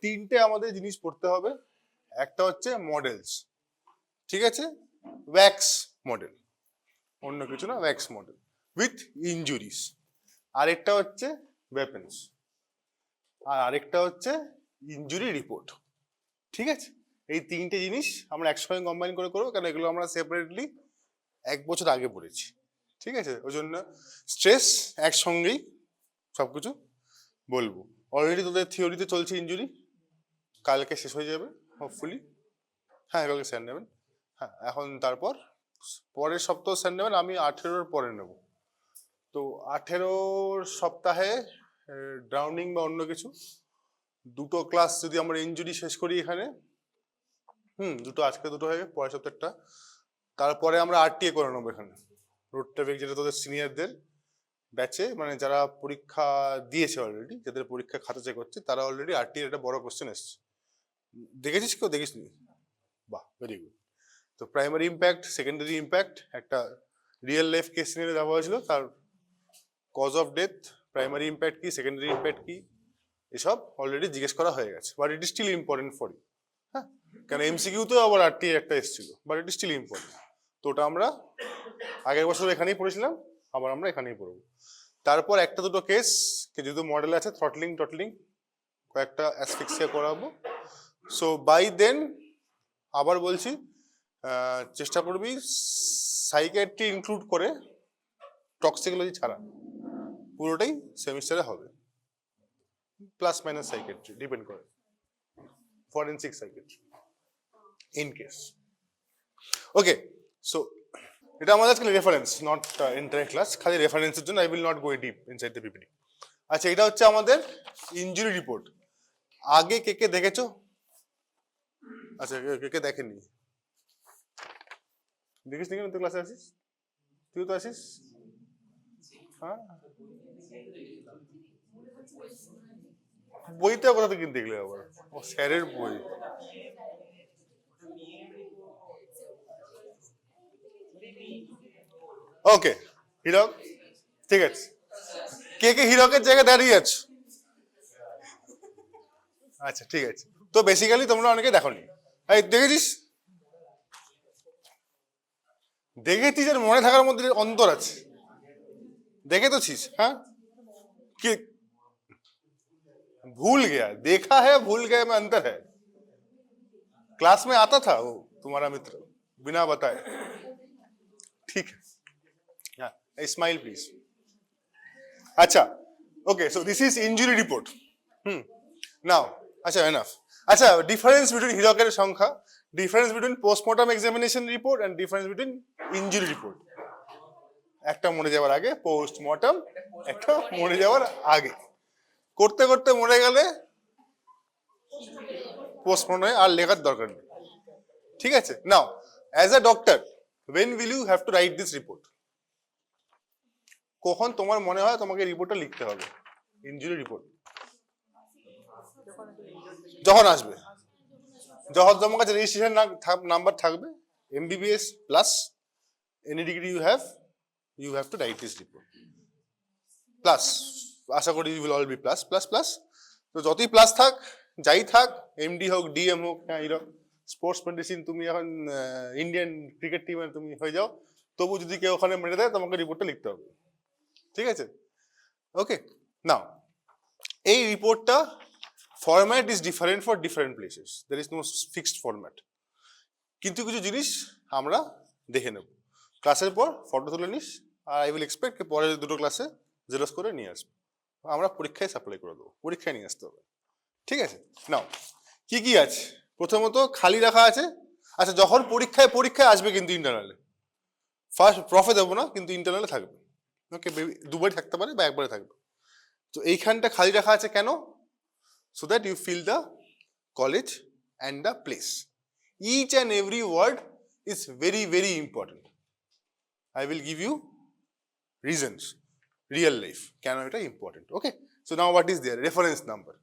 তিনটে আমাদের জিনিস পড়তে হবে। একটা হচ্ছে মডেলস, ঠিক আছে, ওয়্যাক্স মডেল, অন্য কিছু না, ওয়্যাক্স মডেল উইথ ইনজুরিস। আরেকটা হচ্ছে ওয়েপন্স, আর আরেকটা হচ্ছে ইনজুরি রিপোর্ট। ঠিক আছে, এই তিনটে জিনিস আমরা একসঙ্গে কম্বাইন করে করবো, কারণ এগুলো আমরা সেপারেটলি 1 বছর আগে পড়েছি। ঠিক আছে, ওই জন্য স্ট্রেস একসঙ্গেই সবকিছু বলবো। অলরেডি তোদের থিওরিতে চলছে ইনজুরি, কালকে শেষ হয়ে যাবে হোপফুলি। হ্যাঁ, কালকে স্যার নেবেন। হ্যাঁ, এখন তারপর পরের সপ্তাহ স্যার নেবেন, আমি 18-র পরে নেব। তো 18-র সপ্তাহে ড্রাউনিং বা অন্য কিছু 2টো ক্লাস যদি আমরা ইনজুরি শেষ করি এখানে, দুটো আজকে, দুটো হয়ে পরের সপ্তাহটা, তারপরে আমরা আরটিএ করে নেবো এখানে রোড ট্রাফিক, যেটা তোদের সিনিয়রদের ব্যাচে, মানে যারা পরীক্ষা দিয়েছে অলরেডি, যাদের পরীক্ষা খাতা চেক হচ্ছে, তারা অলরেডি আরটিএর একটা বড় কোশ্চেন এসছে। দেখেছিস কেউ? দেখিস নি? বাহ, ভেরি গুড। তো প্রাইমারি ইম্প্যাক্ট, সেকেন্ডারি ইম্প্যাক্ট, একটা রিয়েল লাইফ কেস নিয়ে দেওয়া হয়েছিল, তার cause of death, primary impact কি, সেকেন্ডারি ইম্প্যাক্ট কি, এসব অলরেডি জিজ্ঞেস করা হয়ে গেছে। But it is still important for you. হ্যাঁ, কারণ এমসিকিউতেও আবার আরটিএ একটা এসেছিল, but it is still important. তো ওটা আমরা আগের বছর এখানেই পড়েছিলাম, আবার আমরা এখানেই পড়বো। তারপর একটা দুটো কেস, যেহেতু মডেল আছে, থ্রটলিং টটলিং, কয়েকটা অ্যাসফিক্সিয়া করাবো। সো বাই দেন, আবার বলছি, চেষ্টা করবি সাইকিয়াট্রি ইনক্লুড করে, টক্সিকোলজি ছাড়া পুরোটাই সেমিস্টারে হবে, প্লাস মাইনাস সাইকিয়াট্রি ডিপেন্ড করে, forensic psychiatry in case. Okay, so এটা আমাদের আজকে রেফারেন্স, নট এন্টায়ার ক্লাস, খালি রেফারেন্সের জন্য। I will not go deep inside the PPT. আচ্ছা, এটা হচ্ছে আমাদের ইনজুরি রিপোর্ট। আগে কে কে দেখেছো? আচ্ছা, কে কে দেখেনি? দেখিস নি কেন? তুই ক্লাসে আসিস, তুই তো আসিস। হ্যাঁ, বইতে কোথা থেকে দেখলে আবার? ও স্যারের বই। ওকে, হিরক, ঠিক আছে। কে কে হিরকের জায়গায় দাঁড়িয়ে আছো? আচ্ছা, ঠিক আছে। তো বেসিক্যালি তোমরা অনেকে দেখোনি। এই দেখেছিস? দেখেছিস আর মনে থাকার মধ্যে অন্তর আছে। দেখে তো ছিস? হ্যাঁ, কি भूल गया? देखा है, भूल गए में अंतर है। क्लास में आता था वो तुम्हारा मित्र बिना बताए, ठीक है? Smile please. अच्छा, okay, so this is injury report. Now, अच्छा, एनफ। अच्छा, डिफरेंस बिटवीन हिरकेर संख्या, difference between postmortem examination report and difference between injury report. একটা মরে যাওয়ার আগে পোস্টমর্টম, একটা মরে যাওয়ার আগে। করতে করতে মরে গেলে পোস্টমর্টমে আর লেখার দরকার নেই, ঠিক আছে? Now, as a doctor, when will you have to write this report? কখন তোমার মনে হয় তোমাকে রিপোর্টটা লিখতে হবে, ইনজুরি রিপোর্ট? যখন আসবে, যখন তোমার কাছে রেজিস্ট্রেশন নাম্বার থাকবে, MBBS plus any degree you have to write this report. Plus, আশা করি you will all be plus plus plus. তো যতই প্লাস থাক, যাই থাক, এমডি হোক, ডিএম হোক, হ্যাঁ, এরকম স্পোর্টস মেডিসিন, তুমি এখন ইন্ডিয়ান ক্রিকেট টিমের তুমি হয়ে যাও, তবু যদি কেউ ওখানে মেরে দেয়, তোমাকে রিপোর্টটা লিখতে হবে, ঠিক আছে? ওকে, নাও, এই রিপোর্টটা format is different for different places, there is no fixed format. কিন্তু কিছু জিনিস আমরা দেখে নেব ক্লাসের পর, ফটো তুলে নিস, আর আই উইল এক্সপেক্ট পরের দুটো ক্লাসে জেরক্স করে নিয়ে আসবো, আমরা পরীক্ষায় সাপ্লাই করে দেবো, পরীক্ষায় নিয়ে আসতে হবে, ঠিক আছে? নাও, কি কি আছে? প্রথমত খালি রাখা আছে। আচ্ছা, যখন পরীক্ষায় আসবে কিন্তু ইন্টারনালে, ফার্স্ট প্রফে দেবো না, কিন্তু ইন্টারনালে থাকবে। ওকে, দুবারই থাকতে পারে বা একবারে থাকবে। তো এইখানটা খালি রাখা আছে কেন? So that you fill the college and the place. Each and every word is very very important. I will give you reasons, real life, কেন এটা important. Okay, so now what is there? Reference number,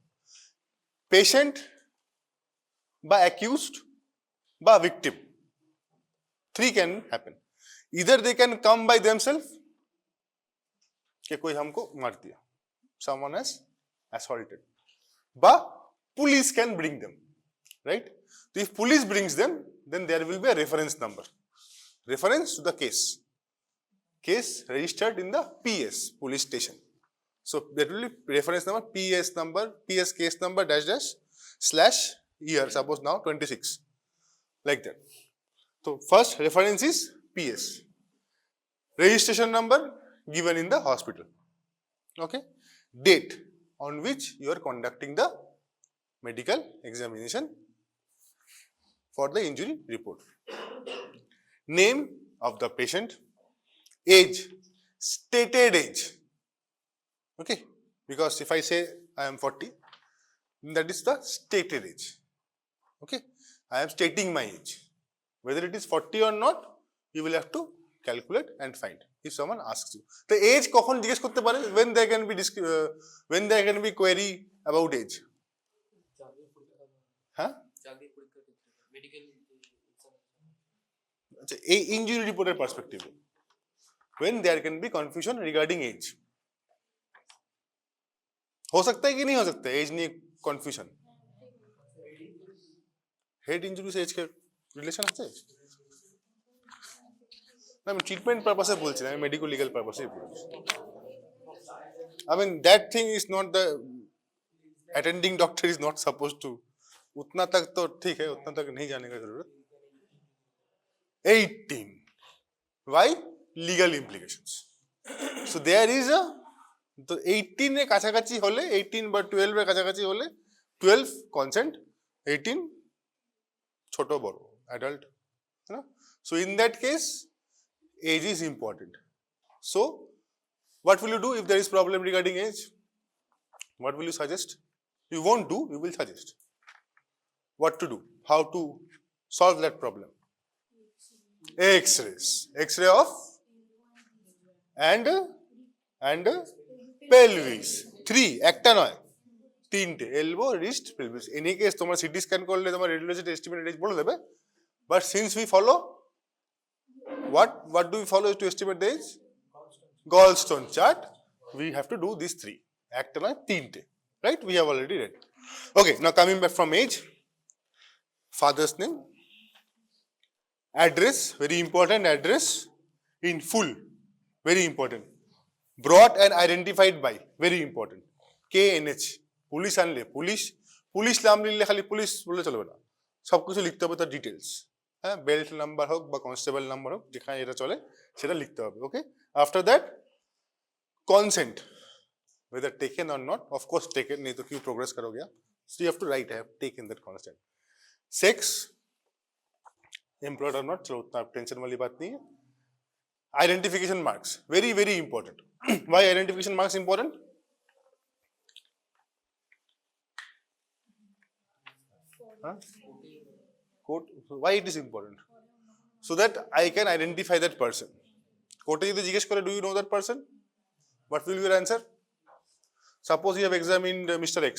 patient বা accused বা victim, 3 can happen. इधर they can come by themselves कि कोई हमको मार दिया, someone has assaulted, বা police can bring them, right? So if police brings them, then there will be a reference number, reference to the case registered in the PS, police station. So that will be reference number, PS case number dash dash slash year, suppose now 26, like that. So first reference is PS, registration number given in the hospital, okay, date on which you are conducting the medical examination for the injury report, name of the patient, age, stated age, okay, because if I say I am 40, that is the stated age, okay, I am stating my age. Whether it is 40 or not, you will have to calculate and find if someone asks you. The age কখন জিজ্ঞেস করতে পারে? When there can be query about age. হ্যাঁ, আচ্ছা, এই injury রিপোর্টের পার্সপেক্টিভে when there can be confusion regarding age. हो सकता है कि नहीं हो सकता है एज नहीं कंफ्यूजन? हेड इंजुरी से एज के रिलेशन আছে? না, আমি ট্রিটমেন্ট পারপাসে বলছি না, আমি মেডিকো লিগ্যাল পারপাসে বলছি। I mean that thing is not the attending doctor is not supposed to, उतना तक तो ठीक है, उतना तक नहीं जाने का जरूरत। 18, why? Legal implications. So there is a, তো 18 এর কাছাকাছি হলে, 18 বা 12 এর কাছাকাছি হলে 12 consent, 18 ছোট বড় adult, you know? So in that case age is important. So what will you do if there is problem regarding age? What will you suggest? You won't do, you will suggest what to do, how to solve that problem. X-ray of and pelvis, 3 একটা নয়, 3টে, elbow, wrist, pelvis. In any case তোমার CT scan করলে তোমার radiologist estimated age বলে দেবে, but since we follow what do we follow to estimate the age? Gallstone chart. We have to do these 3, একটা নয় 3টে, right? We have already read. Okay, now coming back from age, father's name, address, very important, address in full, very important, brought and identified by, very important, KNH, police আনলে police নাম লিখলে খালি police বলে চলবে না, সবকিছু লিখতে হবে তার ডিটেলস, হ্যাঁ, বেল্ট নাম্বার হোক বা কনস্টেবল নাম্বার হোক, যেখানে এটা চলে সেটা লিখতে হবে, okay. After that consent, whether taken or not, of course taken, नहीं तो क्यों progress करोगे, so you have to write I have taken that consent. Sex, employed or not, चलो उतना टेंशन वाली बात नहीं है. Identification marks, very very important. Why identification marks important? Huh? Court, why it is important? So that I can identify that person. কোর্টে যদি জিজ্ঞেস করে, do you know that person? What will be your answer? Suppose you have examined Mr. X.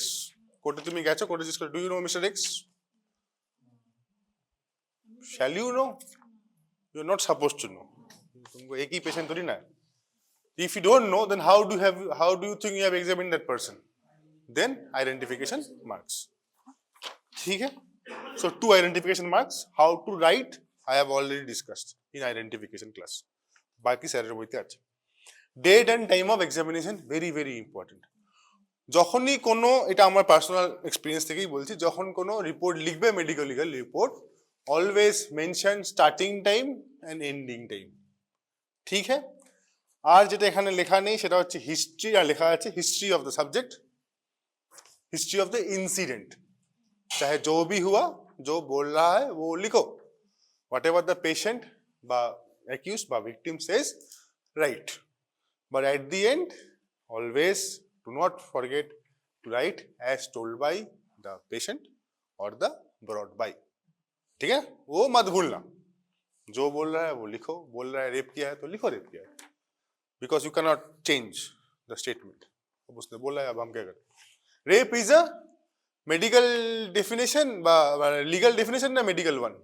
কোর্টে তুমি গেছো, কোর্টে জিজ্ঞেস করে, do you know Mr. X? Shall you know? You are not supposed to know. तुमको एक ही पेशेंट थोड़ी ना। If you don't know, then how do you think you have examined that person? Then identification marks. ठीक है? So 2 identification marks. How to write? I have already discussed in identification class. বাকি স্যারের বইতে আছে। Date and time of examination, very very important. যখনই কোনো, এটা আমার পার্সোনাল এক্সপিরিয়েন্স থেকেই বলছি, যখন কোনো রিপোর্ট লিখবে, medical legal report, always mention starting time and ending time, ঠিক হ্যাঁ? আর যেটা এখানে লেখা নেই সেটা হচ্ছে হিস্ট্রি, আর লেখা আছে history of the subject, history of the incident, चाहे जो भी हुआ, जो बोल रहा है वो लिखो, वट एवर द पेशेंट बा एक्यूज बा victim says, right, but at the end always do not forget to write as told by the patient और द ब्रॉट बाय, ठीक है? वो मत भूलना, जो बोल रहा है वो लिखो, बोल रहा है रेप किया है तो लिखो रेप किया है, because you can not change the statement, अब उसने बोला है अब हम क्या करें? Rape is a medical definition বা লিগ্যাল ডেফিনেশন না medical one?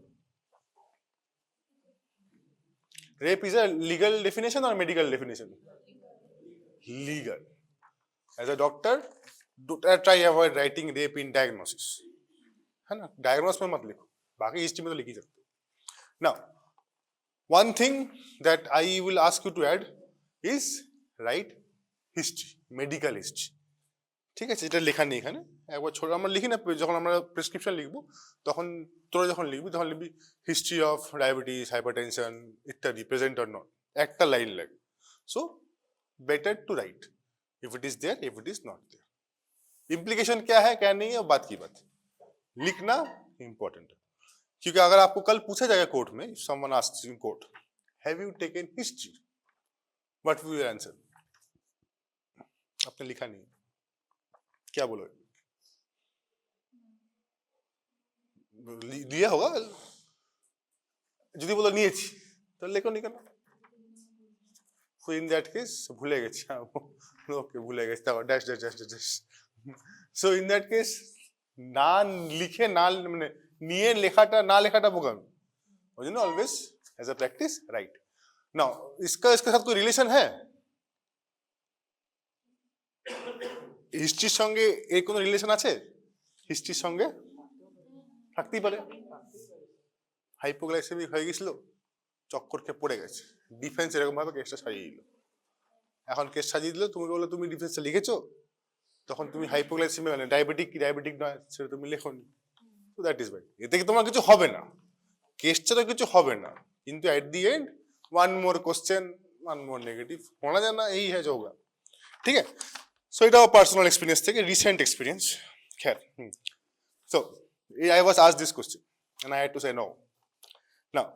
Rape is a legal definition or medical definition? Legal. As a doctor, try avoid writing rape in diagnosis, है ना, डायग्नोस में मत लिखो, बाकी हिस्ट्री में तो लिख ही सकते हो। Now one thing that I will ask you to add is write history, medical history, ঠিক আছে, যেটা লেখা নেই এখানে, একবার ছোট আমরা লিখি না, যখন আমরা প্রেসক্রিপশন লিখবো তখন তোরা যখন লিখবি তখন লিখবি হিস্ট্রি অফ ডায়াবেটিস, হাইপারটেনশন ইত্যাদি, প্রেজেন্ট অর নট, একটা লাইন লাগে। So better to write if it is there, if it is not there. Implication क्या है क्या नहीं है बात की बात, लिखना इंपॉर्टेंट है, क्योंकि अगर आपको कल पूछा जाएगा कोर्ट में, someone asks in court have you taken history, what will you answer? आपने लिखा नहीं, क्या बोलोगे? दिया होगा, যদি বলো নিয়েছি তাহলে লেখো নি কেন? So in that case ভুলে গেছি, ওকে ভুলে গেছি, তারপর dash dash dash dash. So in that case না লিখে না মানে নিয়ে লেখাটা না লেখাটা বোকামি, ওই জন্য always as a practice write. Now इसका इसके साथ कोई रिलेशन है? হিস্ট্রির সঙ্গে এর কোনো রিলেশন আছে? হিস্ট্রির সঙ্গে থাকতেই পারে। হাইপোগ্লাইসেমিক হয়ে গেছিল, চক্কর খেয়ে পড়ে গেছে, ডিফেন্স এরকম ভাবে কেসটা সাজিয়ে দিল। এখন কেস সাজিয়ে দিল, তুমি বলো তুমি ডিফেন্সটা লিখেছো, তখন তুমি হাইপোগ্লাইসেমি মানে ডায়াবেটিক কি ডায়াবেটিক নয় সেটা তুমি লেখোনি, তো দ্যাট ইজ বাই। এতে কি তোমার কিছু হবে না, কেসটা তো কিছু হবে না, কিন্তু at the end one more question, one more negative होना जाना यही है जो होगा, ठीक है। सो এটা পার্সোনাল এক্সপেরিয়েন্স থেকে রিসেন্ট এক্সপেরিয়েন্স। खैर so I was asked this question and I had to say no. Now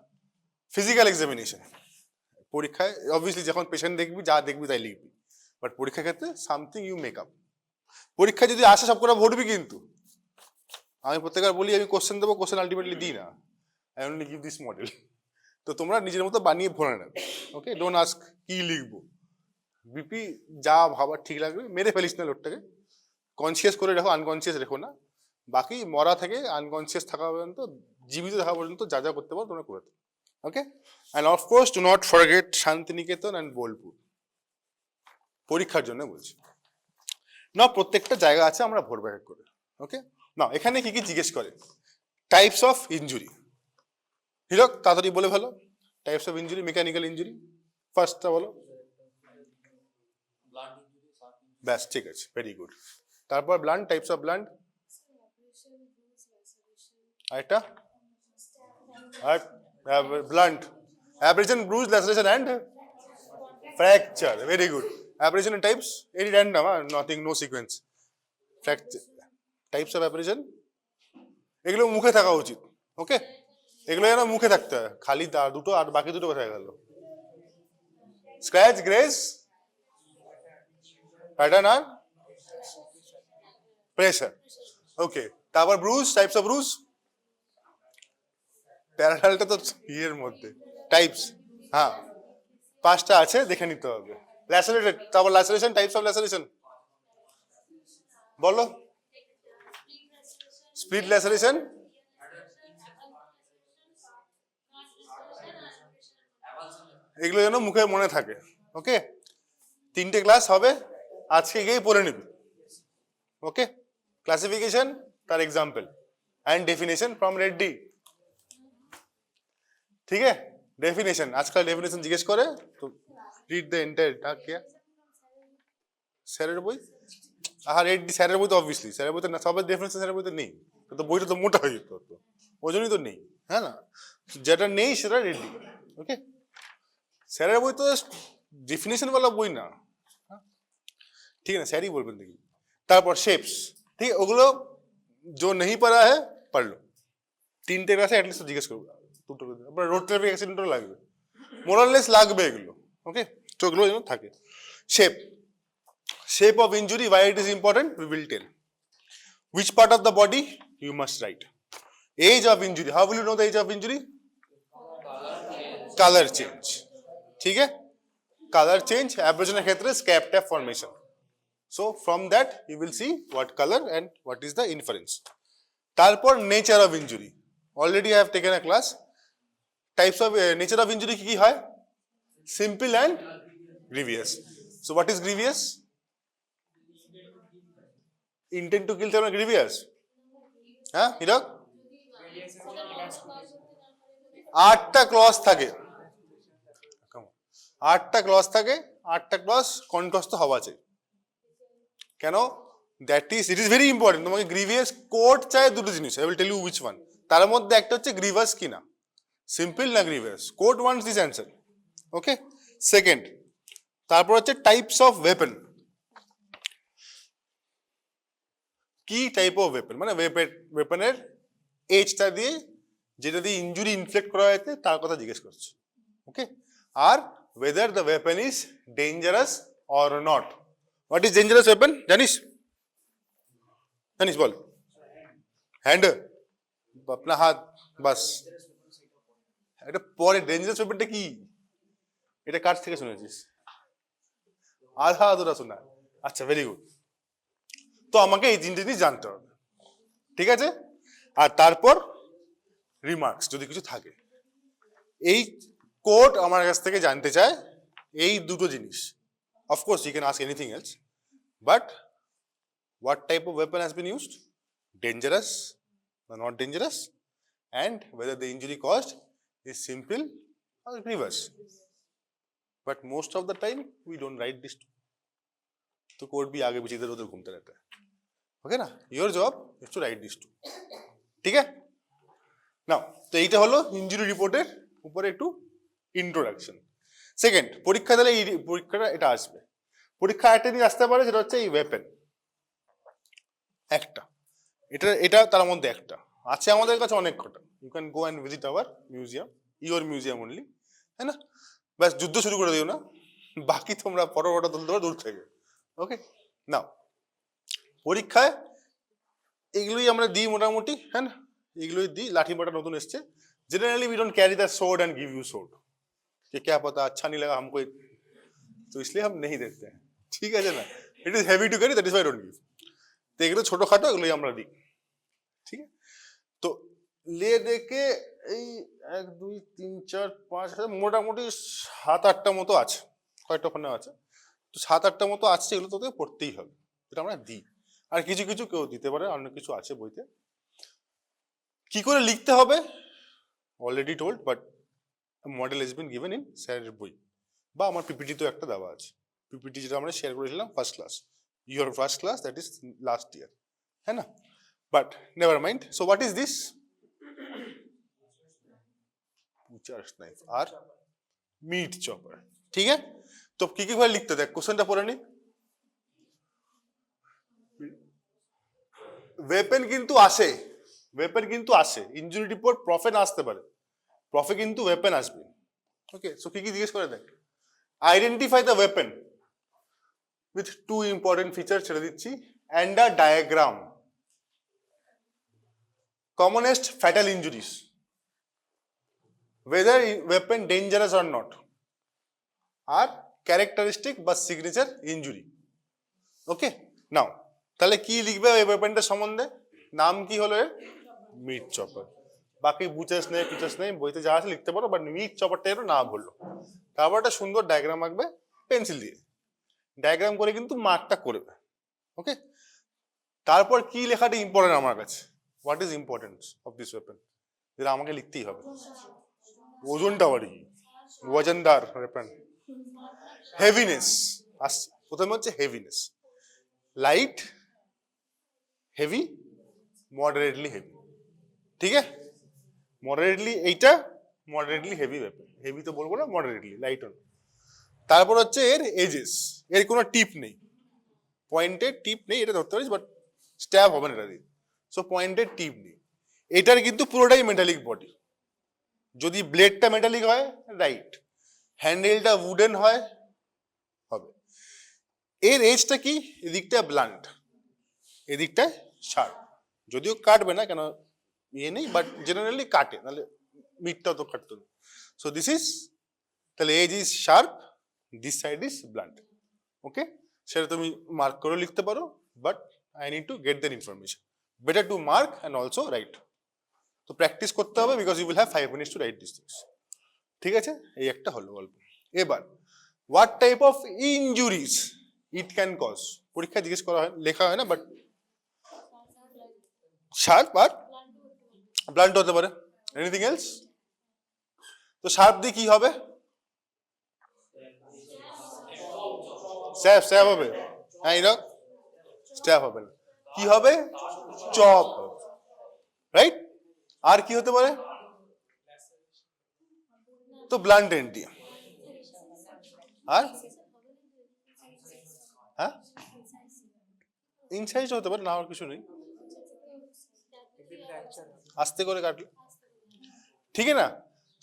physical examination, পরীক্ষায় অবভিয়াসলি যখন পেশেন্ট দেখবি যা দেখবি তাই লিখবি, বাট পরীক্ষার ক্ষেত্রে সামথিং ইউ মেক আপ। পরীক্ষা যদি আসে সব কটা ভরবি, কিন্তু আমি প্রত্যেকবার বলি আমি কোশ্চেন দেবো, কোশ্চেন আলটিমেটলি দিই না, I only give this model. তো তোমরা নিজের মতো বানিয়ে ভরে নেবে, ওকে, ডোন্ট আস্ক কি লিখবো, বিপি যা ভাবার ঠিক লাগবে মেরে ফেলিস না লোকটাকে, কনসিয়াস করে রাখো, আনকনসিয়াস রেখো না, বাকি মরা থেকে আনকনসিয়াস থাকা পর্যন্ত, জীবিত থাকা পর্যন্ত যা যা করতে পারো তোমরা করে থাকো, okay. And of course do not forget Santiniketan and Bolpur, পরীক্ষার জন্য বলছি না, প্রত্যেকটা জায়গা আছে আমরা ভরবো এক করে, ওকে। না এখানে কি কি জিজ্ঞেস করে, টাইপস অফ ইনজুরি, হিরক তাড়াতাড়ি বলে ভালো, types of injury, mechanical injury ফার্স্টটা বলো, ব্যাস ঠিক আছে, ভেরি গুড। তারপর ব্লান্ট, টাইপস অফ ব্লান্ট, আরেকটা blunt, abrasion, bruise, laceration and fracture, very good. Abrasion and types, any random, nothing, no sequence. Fracture, types of abrasion, এগুলো মুখে থাকা উচিত, ওকে, এগুলো যেন মুখে থাকতে হয়, খালি দুটো আর বাকি দুটো কোথায় গেল? স্ক্র্যাচ, গ্রেজ, প্যাটার্ন আর প্রেশার, ওকে। তারপর ব্রুজ, টাইপস অফ ব্রুজ, প্যারালালটা তো ইয়ের মধ্যে টাইপস, হ্যাঁ পাঁচটা আছে দেখে নিতে হবে। ল্যাসারেটেড, তারপর ল্যাসারেশন, টাইপস অফ ল্যাসারেশন বলো, স্প্লিট ল্যাসারেশন, এগুলো যেন মুখে মনে থাকে, ওকে। তিনটে ক্লাস হবে আজকে গিয়ে পড়ে নিবি, ওকে। ক্লাসিফিকেশন, তার example and definition from Reddy, ठीक है। डेफिनेशन, आजकल डेफिनेशन जिज्ञेस करे तो रीड द एंटायर, क्या স্যারের বই, আর রেড্ডি স্যারের বই তো অবভিয়াসলি স্যারের বই তো না, সবার ডেফিনেশন স্যারের বইতে নেই, তো বইটা তো মোটা হয়ে যেত, তো ওই জন্যই তো নেই, হ্যাঁ না, যেটা নেই সেটা রেড্ডি, ওকে। স্যারের বই তো ডেফিনেশন वाला বই না, ঠিক है ना, স্যারই বলবেন দেখি। তারপর শেপস, ঠিক है, ওগুলো जो नहीं पढ़ा है पढ़ लो, তিনটে ক্লাসে অ্যাটলিস্ট জিজ্ঞেস করবো, দুটো রোড ট্রাফিক অ্যাক্সিডেন্টও লাগবে, মোরাললেস লাগবে এগুলো, ওকে। তো এগুলো যেন থাকে। Shape, shape of injury, why it is important we will tell. Which part of the body you must write. Age of injury, how will you know the age of injury? Color change, ठीक है, color change, abrasion এর ক্ষেত্রে scab tap formation, so from that you will see what color and what is the inference. তারপর nature of injury, already I have taken a class. Types of nature of injury কি কি হয়? Simple and grievous. So what is grievous? Intent to kill মানে grievous, হ্যাঁ Hirak? 8টা clause থাকে, 8টা clause থাকে, 8টা clause কন্ট্রস্ট হওয়া চাই। কেন? That is it is very important. তোমাকে গ্রিভিয়াস কোড চাই দুটো জিনিস, I will tell you which one. তার মধ্যে একটা হচ্ছে গ্রিভাস কিনা, সিম্পল না grievous. Code wants this answer, okay? Second, তারপর হচ্ছে টাইপস অফ ওয়েপন। কি টাইপ অফ ওয়েপন মানে ওয়েপনের এজটা দিয়ে, যেটা দিয়ে ইনজুরি ইনফ্লিক্ট করা হয়েছে তার কথা জিজ্ঞেস করছে, ওকে? আর whether the weapon is dangerous or not. What is dangerous weapon? জানিস? জানিস বল? হ্যান্ড, আপনার হাত, বাস। এটা পরে ডেঞ্জারাস ওয়েপনটা কি? এটা কার থেকে শুনেছিস? আধা আধুরা শোনা। আচ্ছা, ভেরি গুড। তো আমাকে এই তিনটে জিনিস জানতে হবে, ঠিক আছে? আর তারপর রিমার্কস যদি কিছু থাকে। এই কোড আমার কাছ থেকে জানতে চায় এই দুটো জিনিস। Of course you can ask anything else, but what type of weapon has been used, dangerous or not dangerous, and whether the injury caused is simple or grievous. But most of the time we don't write this two. तो code भी आगे पीछे इधर उधर घूमता रहता है, okay ना? Your job is to write this too, ठीक है? नाउ तो এইটা হলো ইনজুরি রিপোর্টের উপরে একটু ইন্ট্রোডাকশন। সেকেন্ড, পরীক্ষা দিলে এই পরীক্ষাটা এটা আসবে। পরীক্ষা একটা দিন আসতে পারে, যেটা হচ্ছে এই ওয়েপন একটা, এটা তার মধ্যে একটা আছে। আমাদের কাছে অনেক কটা, you can go and visit our museum, your museum only, হ্যাঁ না? ব্যাস যুদ্ধ শুরু করে দিও না, বাকি তোমরা ফটো ফটো তুলতে পারো দূর থেকে, ওকে? নাও পরীক্ষায় এগুলোই আমরা দিই মোটামুটি, হ্যাঁ না? এগুলোই দিই। লাঠি বাটা নতুন এসছে। Generally we don't carry the sword and give you sword, कि क्या पता अच्छा नहीं लगा हमको तो इसलिए हम नहीं देते हैं, ঠিক আছে না? It is heavy to carry, that is Y I don't give. তো এগুলো ছোটখাটো, এগুলোই আমরা দিই, ঠিক আছে? তো লে দেখে এই 1 2 3 4 5 মোটামুটি 7-8টা মতো আছে, কয়েকটা ওখানে আছে। তো 7-8টা মতো আছে, এগুলো তোকে পড়তেই হবে, এটা আমরা দিই। আর কিছু কিছু কেউ দিতে পারে, অন্য কিছু আছে বইতে। কি করে লিখতে হবে already told, but model has been given in স্যারের বই, বা আমার পিপিটি তো একটা দেওয়া আছে। পিপিটি যেটা আমরা শেয়ার করেছিলাম first class, your first class, that is last year, হ্যাঁ না? But never mind. So what is this? Butcher's knife আর মিট চপার, ঠিক আছে? তো কি কি ভাবে লিখতে, দেখ কোশ্চেনটা পড়ে নি। ওয়েপন কিন্তু আসে, ওয়েপন কিন্তু আসে, ইনজুরি রিপোর্ট প্রফে না আসতে পারে, প্রফে কিন্তু ওয়েপন আসবে, ওকে? সো কি কি জিজ্ঞেস করে, দেখ identify the weapon with 2 important feature, ছেড়ে দিচ্ছি, and a diagram, commonest fatal injuries, whether weapon dangerous or not, আর ক্যারেক্টারিস্টিক বা সিগনেচার ইনজুরি, ওকে? নাও তাহলে কি লিখবে এই ওয়েপনটার সম্বন্ধে? নাম কি হলো এর? Meat chopper. বাকি বুচার্স নেই, পিচার্স নেই, বইতে যা আছে লিখতে পারো, বাট মিট চপারটা এর নাম হলো। তারপর একটা সুন্দর ডায়াগ্রাম আঁকবে পেন্সিল দিয়ে, ডায়াগ্রাম করে কিন্তু মার্কটা করবে, ওকে? তারপর কি লেখাটা ইম্পর্টেন্ট আমার কাছে, what is importance of this weapon, যেটা আমাকে লিখতেই হবে। ওজনটা বাড়ি, ওজনদার ওয়েপন। হেভিনেস আসছে, প্রথমে হচ্ছে heaviness, light, heavy, moderately heavy, ঠিক আছে? মডারেটলি এইটা, মডারেটলি হেভি ওয়েপন, হেভি তো বলবো না, মডারেটলি লাইট অন। তারপর হচ্ছে এর এজেস, এর কোনো টিপ নেই, পয়েন্টেড টিপ নেই, এটা ধরতে পারিস, বাট স্ট্যাব হবে না এটা দিয়ে। সো পয়েন্টেড টিপ নেই। এটার কিন্তু পুরোটাই মেটালিক বডি, যদি ব্লেডটা মেটালিক হয় রাইট, হ্যান্ডেলটা উডেন হয় হবে। এর এজটা কি? এদিকটা ব্লান্ট, এদিকটা শার্প, যদিও কাটবে না, কেন ইয়ে নেই, বাট জেনারেলি কাটে, নাহলে মিটটাও তো কাটতো না। সো দিস ইজ, তাহলে edge is sharp, this side is blunt, okay? সেটা তুমি মার্ক করে লিখতে পারো, but I need to get that information, better to mark and also write. তো প্র্যাকটিস করতে হবে, because you will have 5 minutes to write this things, ঠিক আছে? এই একটা হলো গল্প। এবার what type of injuries it can cause, পরীক্ষায় জিজ্ঞেস করা হয়, লেখা হয় না, বাট শার্প আর ব্লান্ট হতে পারে। Anything else? তো শার্প দিয়ে কি হবে? স্ট্যাব হবে। হ্যাঁ এরকম স্ট্যাব হবে না, কি হবে? চপ হবে, রাইট? আর কি হতে পারে? তো ব্লান্ট এন্ড দিয়ে। আর হ্যাঁ ইনসাইজ হতে পারে, না আর কিছু নেই, আস্তে করে কাটলে, ঠিক আছে না?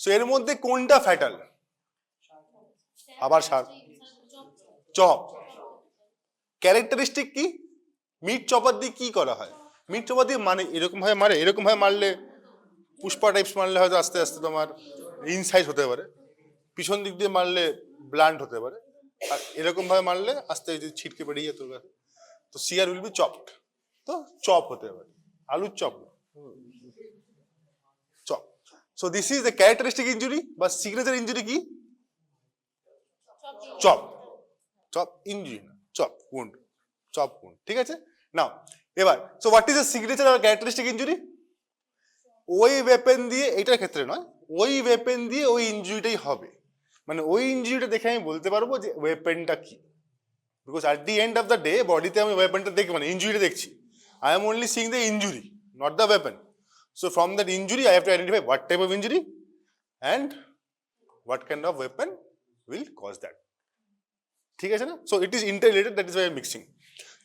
সো এর মধ্যে কোনটা ফ্যাটাল? আবার শার্প। চপ ক্যারেক্টারিস্টিক কি? মিট চপার দিয়ে কি করা হয়? মিট চপার দিয়ে মানে এরকম ভাবে মারে, এরকম ভাবে মারলে পুষ্পা টাইপস মারলে হয়তো আস্তে আস্তে তোমার ইনসাইজ হতে পারে, পিছন দিক দিয়ে মারলে ব্লান্ট হতে পারে, আর এরকম ভাবে মারলে আস্তে যদি ছিটকে বেরিয়ে যেত কাছে, তো সিআর উইল বি চপড। তো চপ হতে পারে, আলুর chop, chop. So this is the characteristic injury বা সিগনেচার ইনজুরি কি? চপ। চপ ইনজুরি না, চপ উন্ড, চপ উন্ড, ঠিক আছে? নাও এবার so what is the signature আর ক্যারেক্টারিস্টিক ইনজুরি? ওই ওয়েপেন দিয়ে, এটার ক্ষেত্রে নয়, ওই ওয়েপেন দিয়ে ওই ইনজুরিটাই হবে, মানে ওই ইনজুরিটা দেখে আমি বলতে পারবো যে ওয়েপেনটা কি, because at the end of the day বডিতে আমি ওয়েপেনটা দেখি, মানে ইনজুরিটা দেখছি, I am only seeing the injury, not the weapon. So from that injury I have to identify what type of injury and what kind of weapon will cause that, ঠিক আছে না? So it is interrelated, that is why mixing.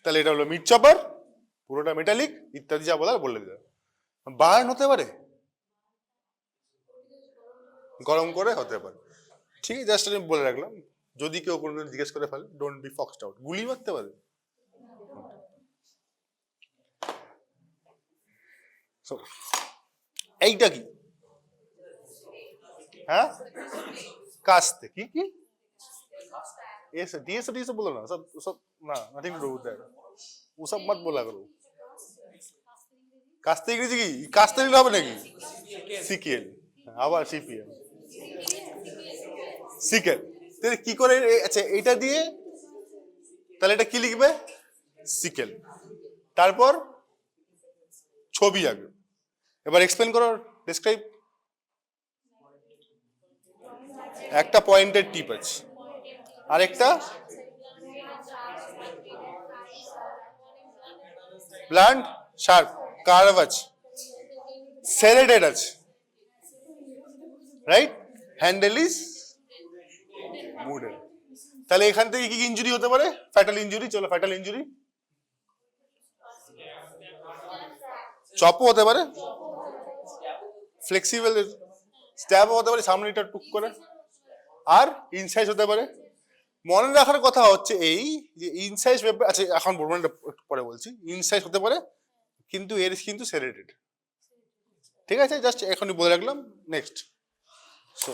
তাহলে এটা হলো meet chopper, পুরোটা metallic, ইত্যাদি যা বলার বলে দিলাম। বার্ন হতে পারে, গরম করে হতে পারে, ঠিক আছে? জাস্ট আমি বলে রাখলাম, যদি কেউ কোনো জিজ্ঞেস করে ফেলে, ডোন্ট বি ফক্সড আউট। গুলি মারতে পারে। এইটা কি? হ্যাঁ কাস্তে, কি কি ডিএসএ বলো না, সব সব না, nothing to do with that, ও সব মত বলা করো। কাস্তে ইংরেজি কি? কাস্তে নিলে হবে নাকি? সিকেল, আবার সিপিএম, সিকেল। তাহলে কি করে? আচ্ছা এটা দিয়ে তাহলে এটা কি লিখবে? সিকেল, তারপর ছবি আগে। এবার এক্সপ্লেন করো, ডেসক্রাইব। একটা পয়েন্টের টিপ আছে, আরেকটা ব্লান্ট শার্প, কার্ভ আছে, সেরেটেড আছে, রাইট? Handle is মুডেড। তাহলে এখান থেকে কি ইনজুরি হতে পারে? Fatal injury. চলো ফ্যাটাল ইনজুরি, চপও হতে পারে, ফ্লেক্সিবল স্ট্যাবও হতে পারে, সামনে এটা টুক করে, আর ইনসাইজ হতে পারে। মনে রাখার কথা হচ্ছে এই যে ইনসাইজ, আচ্ছা এখন বলবো না, পরে বলছি। ইনসাইজ হতে পারে কিন্তু এর কিন্তু সেরেটেড, ঠিক আছে? জাস্ট এখনই বলে রাখলাম। Next, so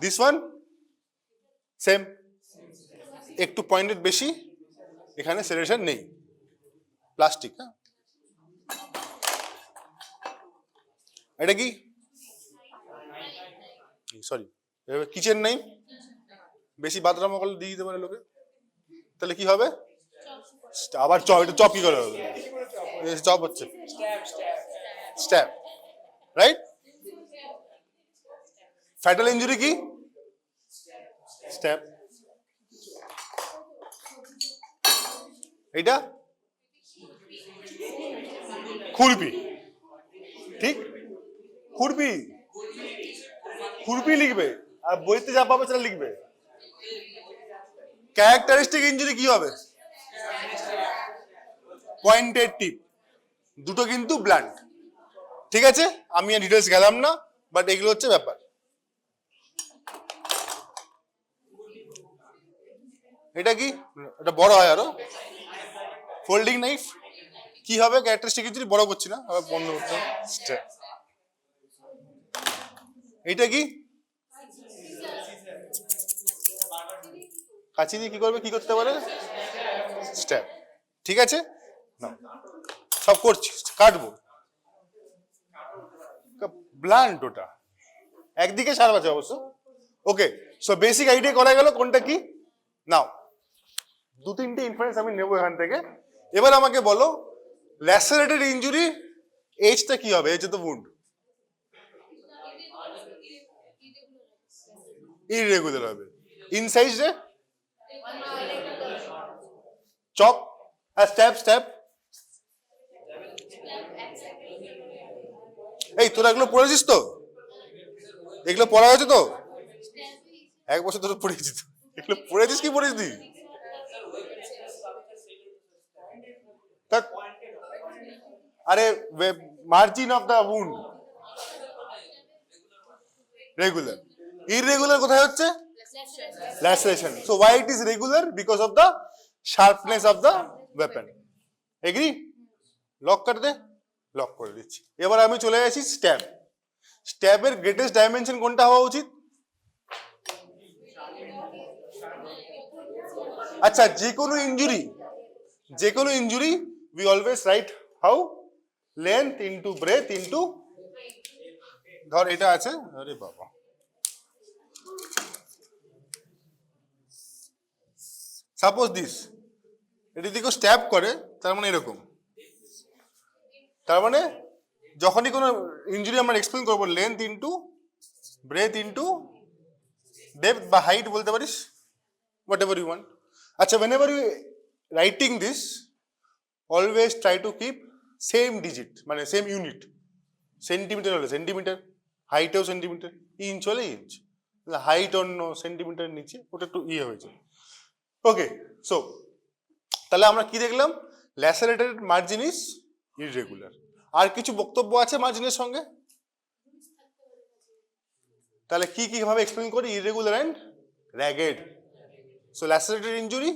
this one same, একটু পয়েন্টেড বেশি, এখানে সেরেশন নেই, প্লাস্টিক। হ্যাঁ এটা কি? সরি, কিচেন নেই, বেশি বাথরুম করলে দিয়ে দিতে পারে লোকে, তাহলে কি হবে? আবার চপ, এটা চপ কি করে হবে? চপ হচ্ছে স্ট্যাব, রাইট? ফ্যাটাল ইনজুরি কি? স্ট্যাব। এইটা খুরপি, ঠিক? খুরপি, খুরপি লিখবে, আর বইতে যা পাবে সেটা লিখবে। ক্যারেক্টারিস্টিক ইনজুরি কি হবে? পয়েন্টেড টিপ, দুটো কিন্তু ব্লান্ট, ঠিক আছে? আমি আর ডিটেলস গেলাম না, বাট এগুলো হচ্ছে ব্যাপার। এটা কি? এটা বড় হয় আরো, ফোল্ডিং নাইফ। কি হবে ক্যারেক্টারিস্টিক ইনজুরি? বড় করছি না, আবার বন্ধ করতে হবে। এইটা কি? কাঁচি দিয়ে কি করবে? কি করতে পারে? স্ট্যাব, ঠিক আছে? না সব করছি, কাটবো, ব্লান্ট, ওটা একদিকে সার আছে অবশ্য। ওকে, সো বেসিক আইডিয়া করা গেল কোনটা কি। নাও দু তিনটে ইনফারেন্স আমি নেবো এখান থেকে। এবার আমাকে বলো ল্যাসারেটেড ইনজুরি এজটা কি হবে? এজ তো wound ইররেগুলার হবে। ইনসাইজ রে চপ আর স্ট্যাব স্ট্যাব। এই তোরা এগুলো পড়েছিস তো? এগুলো পড়া হয়েছে তো? এক বছর ধরে পড়েছিস তো? এগুলো পড়েছিস কি পড়েছিস তুই? আরে margin of the wound regular, irregular কোথায় হচ্ছে? Laceration. So why it is regular? Because of the sharpness of the weapon. Agree? Lock করে দে, লক করে দিচ্ছি। এবার আমি চলে আসি স্ট্যাব। স্ট্যাবের গ্রেটেস্ট ডাইমেনশন কোনটা হওয়া উচিত? আচ্ছা, যে কোনো injury we always write how? Length into breadth into, ধর এটা আছে, আরে বাবা, সাপোজ দিস, এটা যদি কেউ স্ট্যাব করে তার মানে এরকম, তার মানে যখনই কোনো ইনজুরি আমরা এক্সপ্লেন করবো length into breadth into depth বা হাইট বলতে পারিস, হোয়াট এভার ইউ ওয়ান্ট। আচ্ছা, whenever you writing this always try to keep same digit, মানে সেম ইউনিট। সেন্টিমিটার হলে সেন্টিমিটার, হাইটেও সেন্টিমিটার, ইঞ্চ হলে ইঞ্চ, হাইট অন্য সেন্টিমিটার নিচে, ওটা একটু ইয়ে হয়েছে। ওকে, সো তাহলে আমরা কি দেখলাম? ল্যাসারেটেড মার্জিন ইজ ইররেগুলার। আর কিছু বক্তব্য আছে মার্জিনের সঙ্গে? তাহলে কি কি ভাবে এক্সপ্লেন করি? Irregular and ragged. So lacerated injury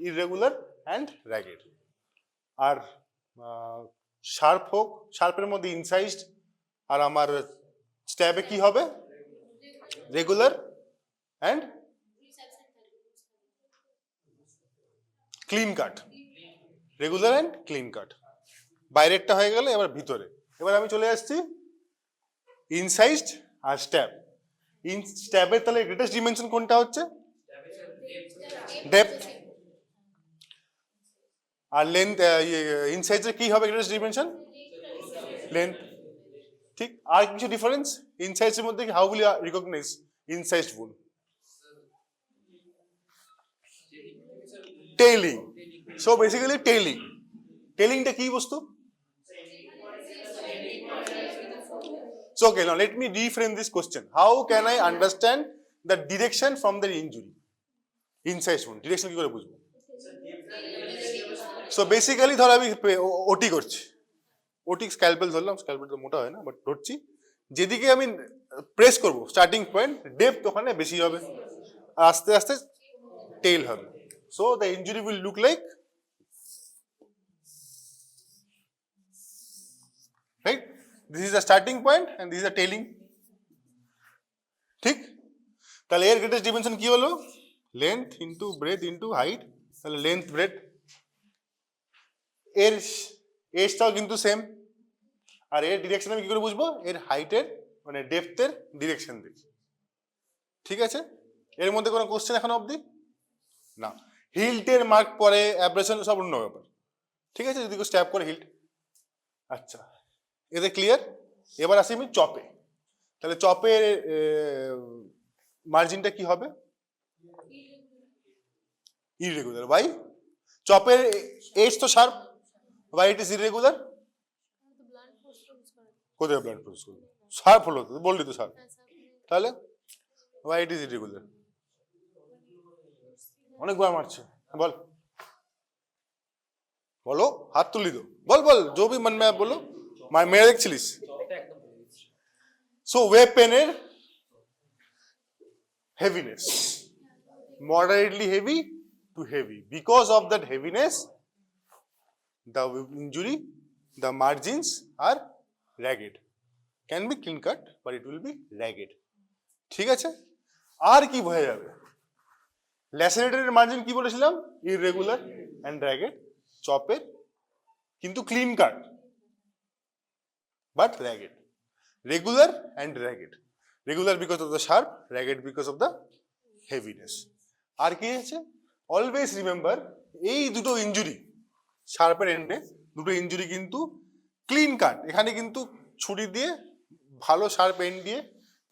irregular and ragged. আর শার্প হোক, শার্পের মধ্যে ইনসাইজড, আর আমার স্ট্যাবে কি হবে? Regular and clean cut. Regular and clean cut. বাইরেরটা হয়ে গেলে এবার ভিতরে। এবার আমি চলে আসছি ইনসাইজড আর স্ট্যাব। স্ট্যাবের তাহলে গ্রেটেস্ট ডিমেনশন কোনটা হচ্ছে? ডেপথ। আর লেন্থ, ইনসাইজের কি হবে গ্রেটেস্ট ডিমেনশন? লেন্থ। ঠিক। আর কিছু ডিফারেন্স ইনসাইজের মধ্যে? How will you recognise incised wound? Tailing. So basically tailing. টেইলিংটা কি বস্তু? So okay, now let me reframe this question. How can I understand the direction from the injury? Inside wound direction কি করে বুঝবো? So basically ধর আমি ওটি করছি, ওটি স্ক্যালপেল ধরলাম, স্ক্যালপেল তো মোটা হয় না, বাট ধরছি, যেদিকে আমি প্রেস করব স্টার্টিং পয়েন্ট, ডেপথ ওখানে বেশি হবে, আর আস্তে আস্তে টেইল হবে। So the injury will look like, right? This is the starting point and this is the tailing. ঠিক? তাহলে এর গ্রেটেস্ট ডিমেনশন কি হলো? Length into breadth into height. তাহলে লেন্থ ব্রেথ। এর এজটাও কিন্তু সেম। আর এর ডিরেকশন আমি কি করে বুঝবো? এর হাইটের মানে ডেপথের ডিরেকশন দেখি। ঠিক আছে? এর মধ্যে কোনো কোশ্চেন এখনো অবধি না। হিল্টের মার্ক পরে, অ্যাব্রেশন সব অন্য ব্যাপার। ঠিক আছে? যদি কেউ স্ট্যাব করে হিল্ট। আচ্ছা, এতে ক্লিয়ার? এবার আসি আমি চপে। তাহলে চপের মার্জিনটা কি হবে? ইররেগুলার। বাই চপের এজ তো sharp, by it is irregular. কোথায় ব্লাড প্রসেস করবে? শার্প হলো তো, বললি তো শার্প। তাহলে বাই ইট ইজ ইররেগুলার। অনেকবার মারছে, বল বলো, হাত তুলি তো, বল বল, जो भी मन में बोलो। মেরে দেখছিলিস? সো ওয়েপেনের heaviness, moderately heavy to heavy. Because of that heaviness, the injury, the margins are ragged. Can be clean cut, but it will be ragged. ঠিক আছে? আর কি বোঝা যাবে? ল্যাসারেটেড মার্জিন কি বলেছিলাম? Irregular and ragged. চপের কিন্তু clean cut but ragged. Regular and ragged. Regular because of the sharp, ragged because of the heaviness. আর কি আছে? অলওয়েজ রিমেম্বার, এই দুটো ইনজুরি শার্পের এন্ডে, দুটো ইনজুরি কিন্তু ক্লিন কাট, এখানে কিন্তু ছুরি দিয়ে ভালো শার্প এন্ড দিয়ে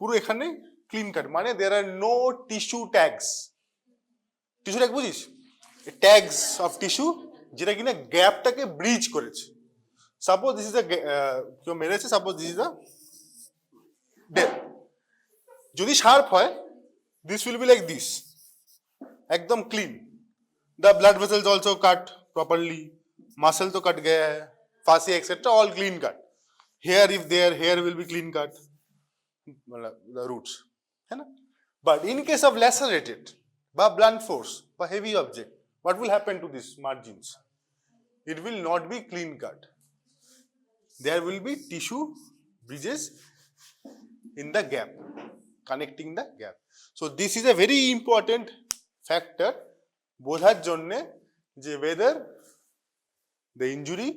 পুরো এখানে ক্লিন কাট, মানে there are no tissue tags. Tissue tag বুঝিস? ট্যাগস অফ টিস্যু যেটা কিনা গ্যাপটাকে ব্রিজ করেছে। সাপোজ দিস ইজ কেউ মেরেছে, সাপোজ দিস ইজ ডেথ, যদি শার্প হয় this will be like this, एकदम clean. The blood vessels also cut properly, muscle तो कट गया है, fascia etcetera all clean cut. Hair if there hair will be clean cut, मतलब the roots, है ना। But in case of lacerated by blunt force by heavy object, what will happen to these margins? It will not be clean cut, there will be tissue bridges in the gap, connecting the gap. So this is a very important factor বোঝার জন্যে যে whether the injury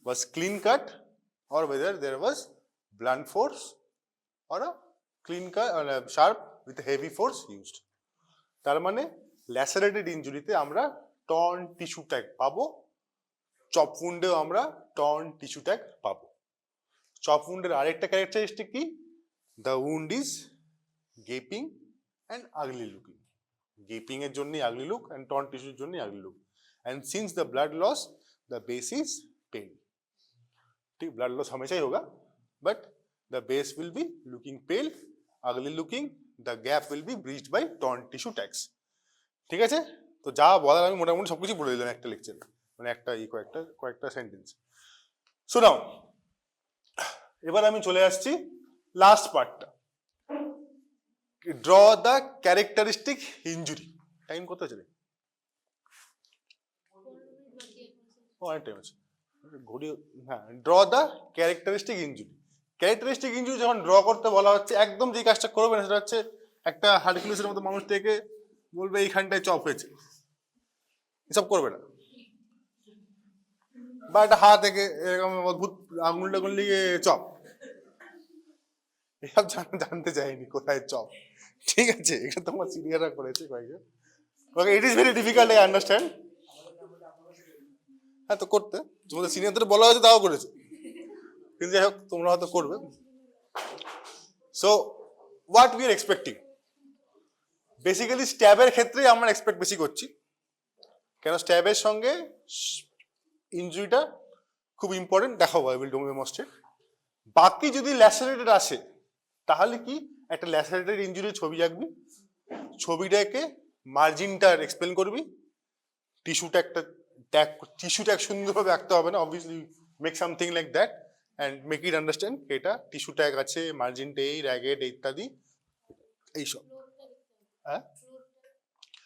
was clean cut or whether there was blunt force or a clean cut or a sharp with a heavy force used। তার মানে lacerated ইনজুরিতে আমরা torn tissue tag পাবো, chop উন্ডেও আমরা টর্ন টিস্যু ট্যাগ পাবো। Chop উন্ডের আরেকটা ক্যারেক্টারিস্টিক কি? The wound is gaping and ugly looking. Gaping এর জন্যই আগলি লুক অ্যান্ড টর্ন টিস্যুর জন্যই ugly look. And since the blood loss the base is pale, ठीक, ब्लड लॉस हमेशा ही होगा but the base will be looking pale, ugly looking, the gap will be breached by torn tissue tags। ঠিক আছে, তো যা বলার আমি মোটামুটি সবকিছু বলে দিলাম একটা লেকচারে, মানে একটা কয়েকটা সেন্টেন্স। সো নাও এবার আমি চলে আসছি লাস্ট পার্টটা, draw the characteristic injury. Time কত আছে রে? অনেক টাইম আছে ঘড়ি। হ্যাঁ, draw the characteristic injury. Characteristic injury যখন ড্র করতে বলা হচ্ছে, একদম যে কাজটা করবে না সেটা হচ্ছে একটা হার্কুলিসের মতো মানুষ থেকে বলবে এইখানটায় চপ হয়েছে, এসব করবে না। বা একটা হাত থেকে এরকম অদ্ভুত আঙুল টাঙুল লিগে চপ, এসব জানতে চাইনি কোথায় চপ। ঠিক আছে, এটা তোমার সিনিয়ররা করেছে কয়েকজন। Okay, it is very difficult, I understand. হ্যাঁ, তো করতে তোমাদের সিনিয়রদের বলা হয়েছে, তাও করেছে, কিন্তু যাই হোক তোমরা হয়তো করবে। So what we are expecting, basically স্ট্যাবের ক্ষেত্রেই আমরা এক্সপেক্ট বেশি করছি, কেন স্ট্যাবের সঙ্গে ইনজুরিটা খুব ইম্পর্টেন্ট। দেখাবো, আই উইল ডেমনস্ট্রেট। বাকি যদি ল্যাসারেটেড আসে তাহলে কি একটা ল্যাসারেটেড ইনজুরির ছবি আঁকবি, ছবিটাকে মার্জিনটার এক্সপ্লেন করবি, টিস্যুটা একটা টিস্যুটা সুন্দরভাবে আঁকতে হবে না, obviously make something like that and make it understand এটা টিস্যু ট্যাগ আছে, মার্জিনটা এই, র্যাগেড ইত্যাদি এইসব। হ্যাঁ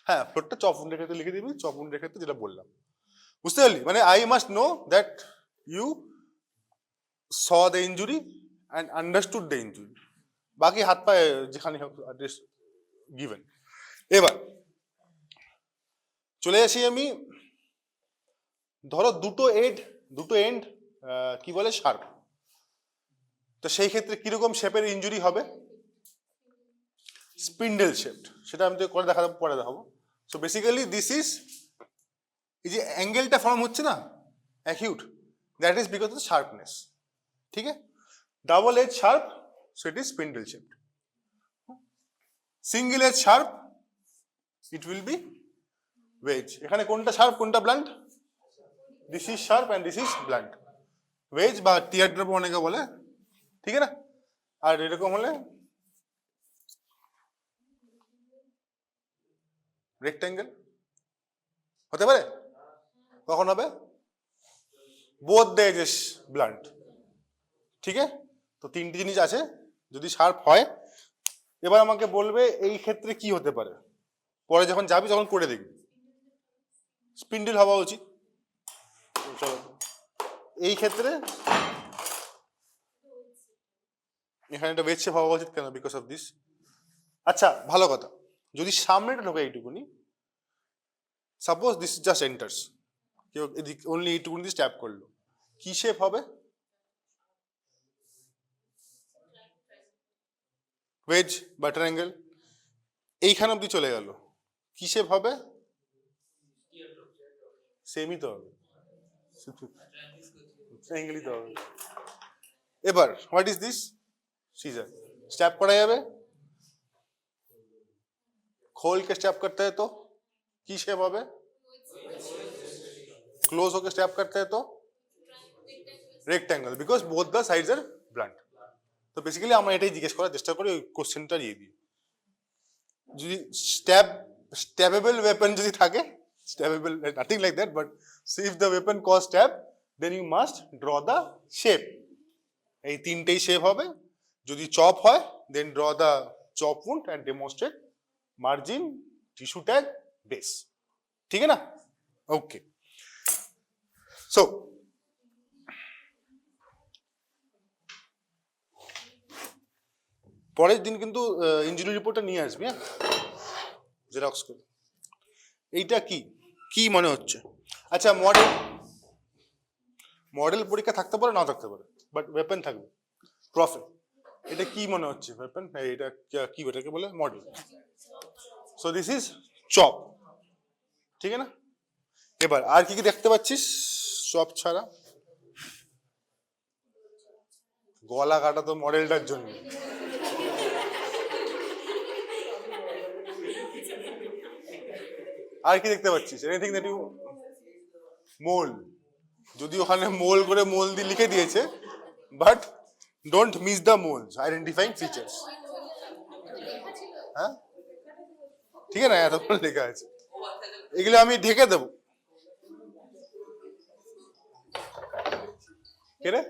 হ্যাঁ, ফ্লোরটা চপ উন্ডের ক্ষেত্রে লিখে দিবি, চপ উন্ডের ক্ষেত্রে যেটা বললাম, বুঝতে পারলি? মানে I must know that you saw the injury and understood the injury. বাকি হাত পায়ে যেখানে হোক অ্যাড্রেস গিভেন। এবার চলে আসি আমি, ধরো দুটো এন্ড কি বলে শার্প, তো সেই ক্ষেত্রে কিরকম শেপের ইনজুরি হবে? স্পিন্ডেল শেপড, সেটা আমি তো করে দেখাবো, পরে দেখাবো। সো বেসিক্যালি দিস ইজ, এই যে অ্যাঙ্গেলটা ফর্ম হচ্ছে না acute, that is because of sharpness. ঠিক আছে, double edge sharp, so it is spindle shaped. Single edge sharp, it will be wedge. এখানে কোনটা শার্প কোনটা blunt? This is sharp and this is blunt. Wedge বা tear drop অনেকে বলে, ঠিক আছে না? আর এরকম হলে রেক্ট্যাঙ্গেল হতে পারে। কখন হবে? Both the edges blunt. ঠিক আছে, তো তিনটি জিনিস আছে যদি শার্প হয়। এবার আমাকে বলবে এই ক্ষেত্রে কি হতে পারে, পরে যখন যাবি তখন করে দেখবি। স্পিন্ডেল হওয়া উচিত। চলো, এই ক্ষেত্রে এখানে একটা ওয়েজ শেপ হওয়া উচিত, কেন? Because of this. আচ্ছা, ভালো কথা, যদি সামনেটা ঢোকে এইটুকুনি, সাপোজ দিস জাস্ট এন্টার্স, কেউ এদিক অনলি এইটুকুনি দিয়ে স্ট্যাপ করলো, কি শেপ হবে? ওয়েজ বা ট্রায়াঙ্গেল। এইখানে অব্দি চলে গেল, কি শেপ হবে? সেমই তো হবে, ট্রায়াঙ্গেলই তো হবে। এবার what is this? Scissor. Stab করা যাবে, खोल के स्टैब करते हैं तो কি শেপ হবে? क्लोज होकर स्टैब करते हैं तो rectangle, because both the sides are blunt. তো বেসিক্যালি আমরা এটাই জিজ্ঞেস করার চেষ্টা করি ওই কোশ্চেনটা দিয়ে দিই। যদি স্ট্যাবেবল ওয়েপন যদি থাকে, stabbable nothing like that, but if the weapon cause stab then you must draw the shape. এই তিনটেই শেপ হবে। যদি চপ হয় then draw the chop wound and demonstrate margin, tissue tag, base. ঠিক আছে না? ওকে, সো পরের দিন কিন্তু ইনজুরি রিপোর্টটা নিয়ে আসবি, হ্যাঁ, জেরক্স করে। এইটা কি কি মনে হচ্ছে? আচ্ছা, মডেল পরীক্ষা থাকতে পারে, না থাকতে পারে, বাট ওয়েপন থাকবে। প্রফে এটা কি মনে হচ্ছে? ওয়েপন, এটা কি, এটাকে বলে model. So this is chop, ঠিক আছে না? এবার আর কি কি দেখতে পাচ্ছিস চপ ছাড়া? গলা কাটা তো মডেলটার জন্য। আর কি দেখতে পাচ্ছিস? এনিথিং দ্যাট ইউ মোল, যদি ওখানে মোল করে মোল দিয়ে লিখে দিয়েছে, but don't miss the moles, identifying features. হ্যাঁ, ঠিক আছে না? এতক্ষণ লেখা আছে, এগুলো আমি ঢেকে দেবো। কে রে?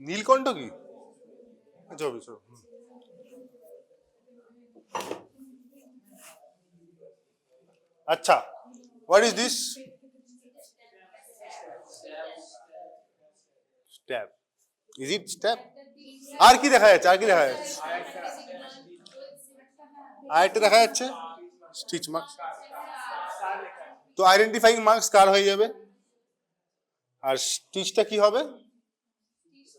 নীলকণ্ঠ কি? আচ্ছা, what is this? Stab. Is it stab? আর কি দেখা যাচ্ছে? আর কি দেখা যাচ্ছে? আরেকটা দেখা যাচ্ছে স্টিচ মার্কস। তো আইডেন্টিফাইং মার্কস কার হয়ে যাবে? আর স্টিচটা কি হবে?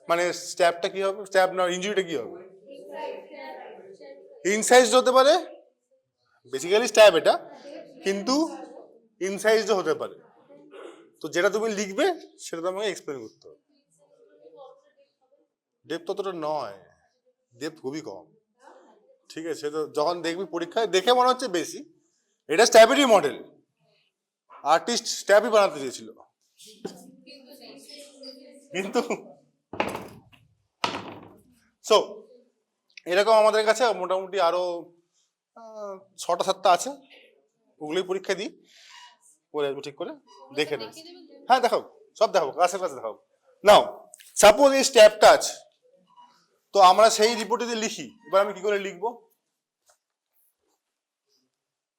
মানে স্ট্যাবটা কি হবে? স্ট্যাব না, ইনজুরিটা কি হবে? ইনসাইজড হতে পারে, বেসিক্যালি স্ট্যাব এটা, কিন্তু ইনসাইজড হতে পারে। তো যেটা তুমি লিখবে সেটা তোমাকে এক্সপ্লেন করতে হবে। ডেপথ ততটা নয়, ডেপথ খুবই কম, ঠিক আছে? তো যখন দেখবি পরীক্ষায় দেখে মনে হচ্ছে বেশি। এটা স্ট্যাবেরই মডেল, আর্টিস্ট স্ট্যাবই বানাতে চেয়েছিল, কিন্তু সো এরকম আমাদের কাছে মোটামুটি আরো 6টা 7টা আছে, ওগুলোই পরীক্ষা দিই, পরে আসবো ঠিক করে দেখে নেব। হ্যাঁ দেখাও, সব দেখাবো, কাছে কাছে দেখাবো। নাও সাপোজ এই স্ট্যাবটা আছে, তো আমরা সেই রিপোর্টে যে লিখি, এবার আমি কি করে লিখবো?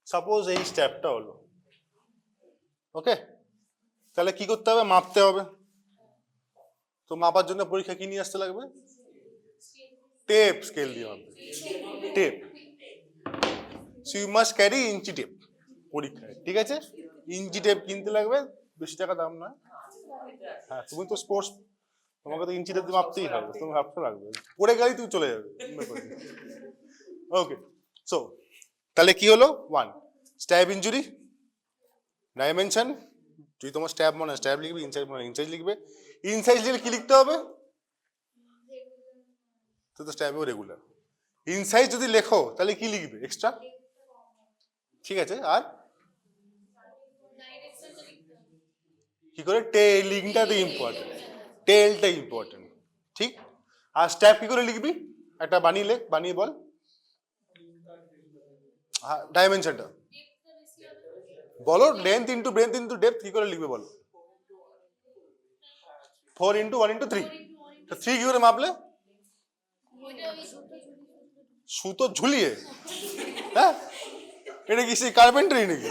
সাপোজ এই স্ট্যাবটা হলো, ওকে, তাহলে কি করতে হবে? মাপতে হবে। তো মাপার জন্য পরীক্ষা কি নিয়ে আসতে লাগবে? টেপ, স্কেল দিয়ে মাপবে, tape. So you must carry inch tape পরীক্ষায়, ঠিক আছে? ইঞ্চি টেপ কিনতে লাগবে, বেশি টাকা দাম নয়। হ্যাঁ, তুমি তো স্পোর্টস, তোমাকে তো ইঞ্চি টেপ দিয়ে মাপতেই হবে, তুমি ভাবতে লাগবে, পড়ে গেলেই তুমি চলে যাবে। ওকে, সো তাহলে কি হলো? 1 স্ট্যাব ইনজুরি, ডাইমেনশন, যদি তোমার স্ট্যাব মনে হয় স্ট্যাব লিখবে, ইনসাইজ মনে হয় ইনসাইজ লিখবে। ইনসাইজ লিখলে কি লিখতে হবে? তো স্ট্যাবেও রেগুলার। ইনসাইজ যদি লেখো তাহলে কি লিখবে এক্সট্রা? ঠিক আছে, আর কি করে? টেইলিংটা তো ইম্পর্টেন্ট, টেলটা ইম্পর্টেন্ট, ঠিক? আর স্ট্যাব কি করে লিখবি? একটা বানিয়ে লেখ, বানিয়ে বল। হ্যাঁ, ডাইমেনশনটা বলো, length into breadth into depth কি করে লিখবে বলো? 4 ইন্টু 1 ইন্টু 3। তো 3 কি করে মাপলে? সুতো ঝুলিয়ে? হ্যাঁ, এটা কি সেই কার্পেন্টারি নাকি?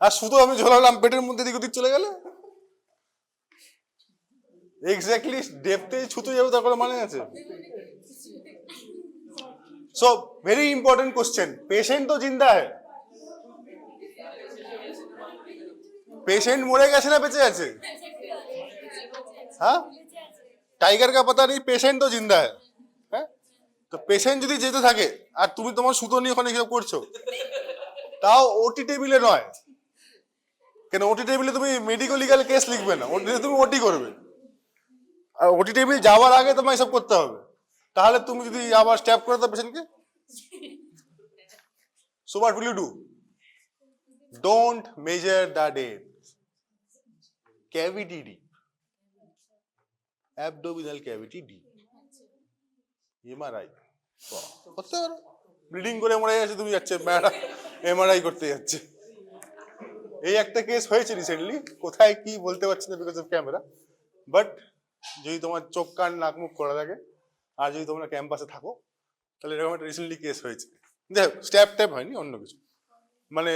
আর সুতো আমি ঝোলালাম পেটের মধ্যে, দিক ওদিক চলে গেলে এক্স্যাক্টলি ডেপথে ছুতো যাবে, তার কোনো মানে আছে? So very important question, patient তো জিন্দা है, পেশেন্ট মরে গেছে না বেঁচে আছে? হ্যাঁ, টাইগার কা পাতা নেই পেশেন্ট তো জিন্দা হ্যাঁ, তো পেশেন্ট যদি যেতে থাকে আর তুমি তোমার সুতো নিয়ে ওখানে হিসাব করছো, তাও ওটি টেবিলে নয়, কেন ওটি টেবিলে তুমি মেডিকেল লিগাল কেস লিখবে না, ওটিতে তুমি ওটি করবে, আর ওটি টেবিল যাওয়ার আগে তোমায় এসব করতে হবে, তাহলে তুমি যদি আবার স্ট্যাপ করে দাও পেশেন্টকে, so what will you do? Don't measure the depth. Cavity deep, abdominal cavity deep, MRI করতে পারো, ব্লিডিং করে মরে যাচ্ছে, তুমি যাচ্ছে ম্যাডাম MRI করতে যাচ্ছে। এই একটা কেস হয়েছে রিসেন্টলি, কোথায় কি বলতে পারছি না বিকজ অফ ক্যামেরা, বাট যদি তোমার চোখ কান নাক মুখ করা থাকে আর যদি তোমরা ক্যাম্পাসে থাকো তাহলে এরকম একটা রিসেন্টলি কেস হয়েছে। দেখ স্ট্যাপ ট্যাপ হয়নি, অন্য কিছু, মানে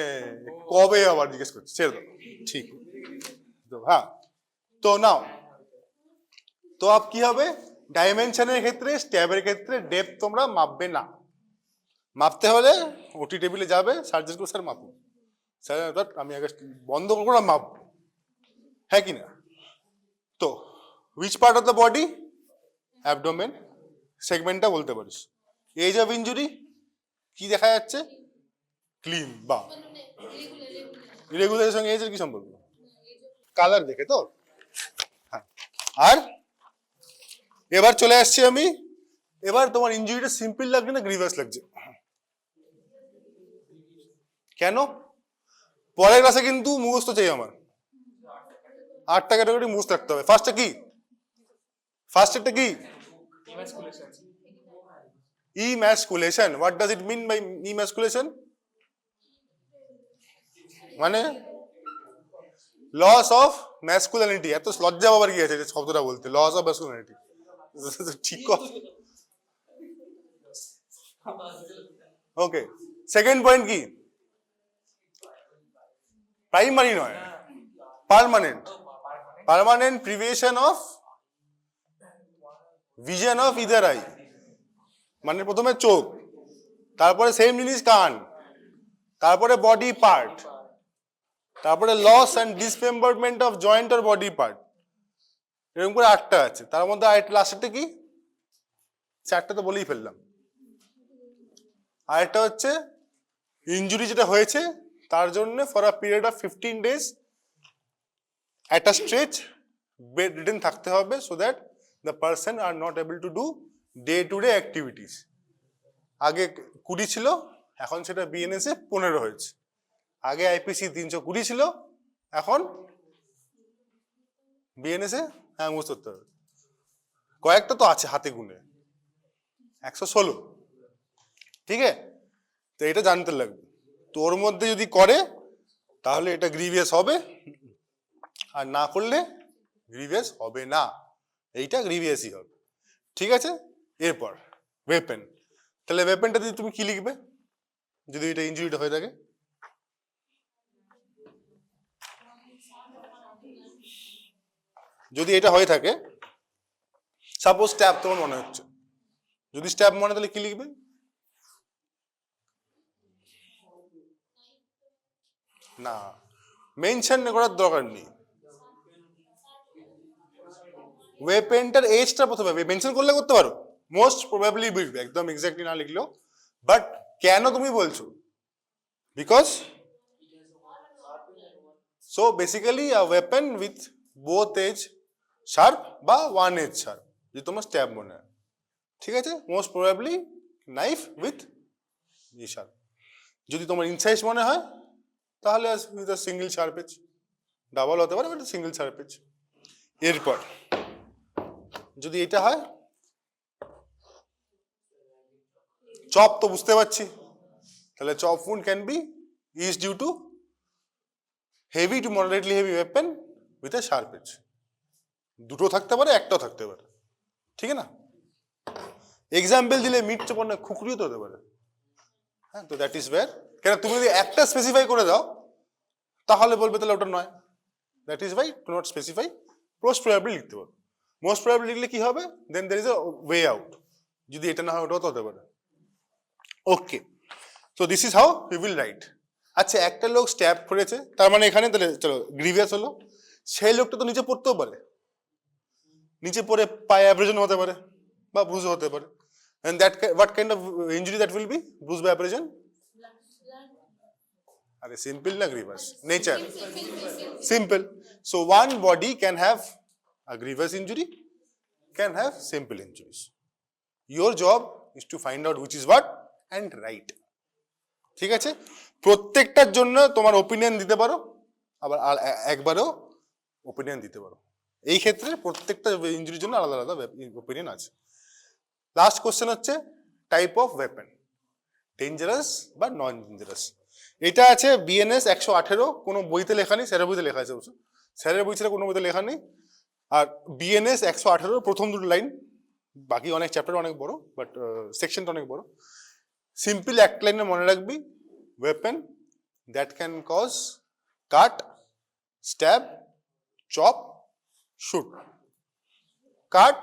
কবে আবার জিজ্ঞেস করছি, ছেড়ে দাও, ঠিক তো হ্যাঁ। তো নাও তো আপ কি হবে, ডাইমেনশনের ক্ষেত্রে স্ট্যাবের ক্ষেত্রে ডেপথ তোমরা মাপবে না, মাপতে হলে ওটি টেবিলে যাবে, সার্জন করে স্যার মাপুন, স্যার আমি আগে বন্ধ করবো না মাপবো, হ্যাঁ কি না। তো which part of the body, abdomen সেগমেন্টটা বলতে পারিস। এজ অফ ইনজুরি কি দেখা যাচ্ছে, ক্লিন বা ইরেগুলারের সঙ্গে এজের কি সম্পর্ক, কালার দেখে তো হ্যাঁ। আর এবার চলে আসছি আমি, এবার তোমার ইনজুরিটা সিম্পল লাগছে না গ্রিভাস লাগছে, কেন, পরের ক্লাসে কিন্তু মুখস্থ চাই আমার, 8টা ক্যাটাগরি মুখস্থ রাখতে হবে। ফার্স্টটা কি, ফার্স্টটা কি, emasculation. What does it mean by emasculation? মানে লস অফ ম্যাসকুলিনিটি, এত লজ্জা বাবার কি আছে শব্দটা বলতে, লস অফ ম্যাসকুলিনিটি, ঠিক কথা। ওকে, সেকেন্ড পয়েন্ট কি, প্রাইমারি নয়, permanent, permanent privation of vision of either eye, মানে প্রথমে চোখ, তারপরে সেম জিনিস কান, তারপরে বডি পার্ট, তারপরে loss and dismemberment of joint or body part, এরকম করে 8টা আছে, তার মধ্যে আরেকটা লাস্টেরটা কি, 4টা তো বলেই ফেললাম। আরেকটা হচ্ছে ইনজুরি যেটা হয়েছে তার জন্য for a period of 15 days একটা স্ট্রেচ বেড রিডেন থাকতে হবে, so that the person are not able to do day to day activities. আগে 20 ছিল, এখন সেটা বিএনএস এ 15 হয়েছে, আগে আইপিসি 320 ছিল, এখন বিএনএস এ হ্যাঁ মুখস্থ করতে হবে, কয়েকটা তো আছে হাতে গুনে 116, ঠিক আছে, তো এটা জানতে লাগবে। তোর মধ্যে যদি করে তাহলে এটা গ্রিভিয়াস হবে, আর না করলে গ্রিভিয়াস হবে না, এইটা গ্রিভিয়াসই হবে, ঠিক আছে। এরপর ওয়েপেন, তাহলে ওয়েপেনটা দিয়ে তুমি কি লিখবে যদি এটা ইনজুরিটা হয়ে থাকে, যদি এটা হয়ে থাকে, সাপোজ স্ট্যাব তোমার মনে হচ্ছে, যদি স্ট্যাব মনে তাহলে কি লিখবে, না মেনশন করার দরকার নেই, ওয়েপেনটার এজটা প্রথমে মেনশন করলে করতে পারো, মোস্ট প্রবাবলি বুঝবে, একদম এক্স্যাক্টলি না লিখলেও, বাট কেন তুমি বলছো, because so basically a weapon with both edge sharp বা ওয়ান এজ শার্প, যদি তোমার স্ট্যাব মনে হয়, ঠিক আছে, most probably knife with sharp, যদি তোমার ইনসাইজ মনে হয় তাহলে with a single sharp edge, double হতে পারে বাট সিঙ্গেল শার্প এজ। এরপর যদি এটা হয়, চপ তো বুঝতে পারছি, তাহলে chop wound can be is due to heavy to moderately heavy weapon with a sharp edge, দুটো থাকতে পারে একটাও থাকতে পারে, ঠিক আছে না। এক্সাম্পল দিলে মিট চপ না খুকরিও তো হতে পারে, হ্যাঁ, তো দ্যাট ইজ ওয়্যার, কেন তুমি যদি একটা স্পেসিফাই করে দাও তাহলে বলবে তাহলে ওটা নয়, that is why to not specify, most probably লিখতে পারো, মোস্ট প্রবাবলি লিখলে কি হবে, then there is a way out, যদি এটা না হয় ওটাও তো হতে পারে। Okay, so this is how you will write. আচ্ছা, একটা লোক স্ট্যাব করেছে, তার মানে এখানে তাহলে চলো গ্রিভিয়াস হলো, সেই লোকটা তো নিচে পড়তেও পারে, নিচে পড়ে পায়ে অ্যাব্রেশন হতে পারে বা ব্রুজ হতে পারে, and that what kind of injury that will be? Bruise by abrasion? Are simple na grievous? Nature. Simple. So one body can have a grievous injury, can have simple injuries. Your job is to find out which is what and right. ঠিক আছে, প্রত্যেকটার জন্য তোমার opinion দিতে পারো, আবার একবারও opinion দিতে পারো। এই ক্ষেত্রে প্রত্যেকটা ইনজুরির জন্য আলাদা আলাদা ওপিনিয়ন আছে। লাস্ট কোশ্চেন হচ্ছে টাইপ অফ ওয়েপন, ডেঞ্জারাস বা নন ডেঞ্জারাস। এটা আছে বিএনএস 118, কোনো বইতে লেখা নেই, স্যারের বইতে লেখা আছে অবশ্য, স্যারের বই ছিল কোনো বইতে লেখা নেই। আর বিএনএস 118 প্রথম দুটো লাইন, বাকি অনেক চ্যাপ্টার অনেক বড়, বাট সেকশনটা অনেক বড়। সিম্পল এক লাইনে মনে রাখবি, weapon that can cause cut, stab, chop, shoot. Cut,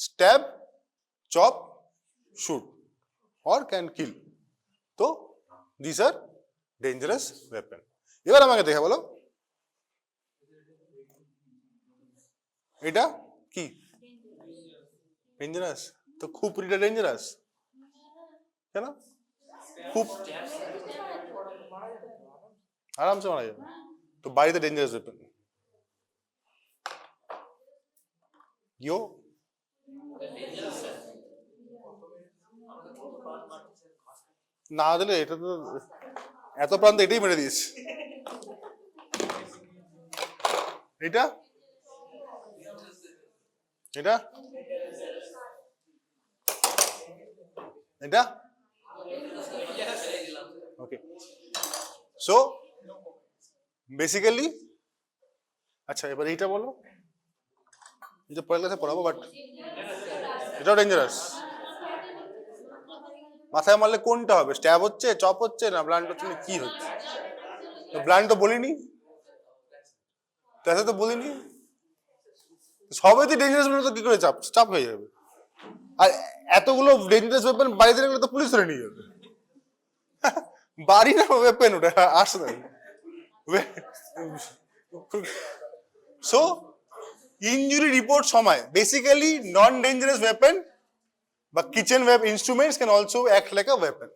stab, chop, shoot or can kill. তো these are dangerous weapon. এবার আমাকে দেখে বলো এটা কি ডেঞ্জারাস? তো খুপড়িটা ডেঞ্জারাস কেন? খুব আরামসে মারা যাবে, তো বাড়িতে ডেঞ্জারাস ওয়েপন। ইয়ো না দিলে এটা তো এত প্রান্ত এটাই মেরে দিস। এটা এটা এটা ওকে। সো বেসিক্যালি আচ্ছা এবার এইটা বলো, এটা পরের ক্লাসে পড়াবো, বাট এটাও ডেঞ্জারাস। মাথায় মারলে কোনটা হবে? স্ট্যাব হচ্ছে, চপ হচ্ছে, না ব্লান্ট হচ্ছে, না কি হচ্ছে? ব্লান্ট তো বলিনি, তো বলিনি, সবই তো ডেঞ্জারাস বলে তো কি করে চাপ চাপ হয়ে যাবে? আর এতগুলো ডেঞ্জারাস ওয়েপন বাড়িতে রাখলে তো পুলিশ ধরে নিয়ে যাবে। বাড়ি না ওয়েপন, ওটা আসলে। সো ইনজুরি রিপোর্ট সময় বেসিক্যালি নন ডেঞ্জারাস ওয়েপন বা kitchen instruments can also act like a weapon.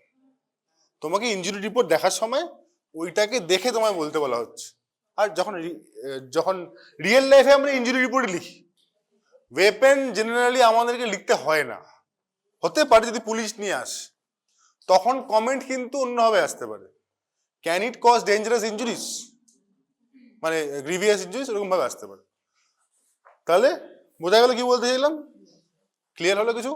তোমাকে ইনজুরি রিপোর্ট দেখার সময় ওইটাকে দেখে তোমায় বলতে বলা হচ্ছে। আর যখন রিয়েল লাইফে আমরা ইনজুরি রিপোর্ট লিখি, ওয়েপন জেনারেলি আমাদেরকে লিখতে হয় না, হতে পারে যদি পুলিশ নিয়ে আসে, তখন কমেন্ট কিন্তু অন্যভাবে আসতে পারে, can it cause dangerous injuries, মানে গ্রিভিয়াস ইনজুরিস, এরকম ভাবে আসতে পারে। তাহলে বোঝা গেল কি বলতে চাইলাম? ক্লিয়ার হলো কিছু?